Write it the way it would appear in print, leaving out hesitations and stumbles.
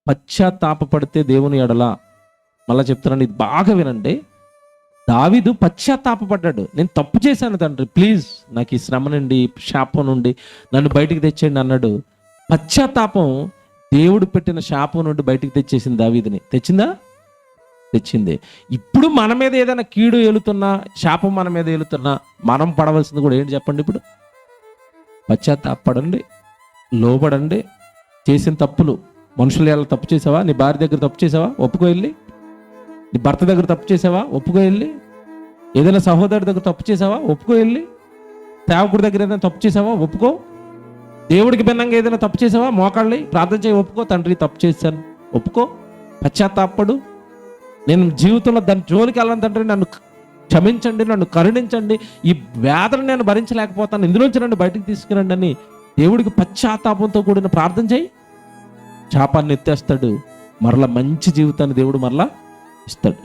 పశ్చాత్తాపపడితే దేవుని ఎడల, మళ్ళీ చెప్తున్నాను, ఇది బాగా వినండి. దావీదు పశ్చాత్తాపపడ్డాడు. నేను తప్పు చేశాను తండ్రి, ప్లీజ్ నాకు ఈ శ్రమ నుండి, శాపం నుండి నన్ను బయటికి తెచ్చేయండి అన్నాడు. పశ్చాత్తాపం దేవుడు పెట్టిన శాపం నుండి బయటికి తెచ్చేసింది దావీదుని. తెచ్చిందా? తెచ్చింది. ఇప్పుడు మన మీద ఏదైనా కీడు ఏలుతున్నా, శాపం మన మీద ఏలుతున్నా, మనం పడవలసింది కూడా ఏంటి చెప్పండి? ఇప్పుడు పశ్చాత్తాపడండి, లోబడండి. చేసిన తప్పులు, మనుషులు ఎలా తప్పు చేసావా? నీ భార్య దగ్గర తప్పు చేసావా? ఒప్పుకో వెళ్ళి. నీ భర్త దగ్గర తప్పు చేసావా? ఒప్పుకో వెళ్ళి. ఏదైనా సహోదరుడి దగ్గర తప్పు చేసావా? ఒప్పుకో వెళ్ళి. సేవకుడి దగ్గర ఏదైనా తప్పు చేసావా? ఒప్పుకో. దేవుడికి భిన్నంగా ఏదైనా తప్పు చేసావా? మోకాళ్ళి ప్రార్థన చేయి, ఒప్పుకో. తండ్రి తప్పు చేశాను, ఒప్పుకో, పశ్చాత్తాపడు. నేను జీవితంలో దాని జోలికి వెళ్ళను తండ్రి, నన్ను క్షమించండి, నన్ను కరుణించండి, ఈ వేదన నేను భరించలేకపోతాను, ఇందులోంచి నన్ను బయటికి తీసుకురండి అని దేవుడికి పశ్చాత్తాపంతో కూడిన ప్రార్థన చేయి. శాపాన్ని ఎత్తేస్తాడు, మరలా మంచి జీవితాన్ని దేవుడు మరలా ఇస్తాడు.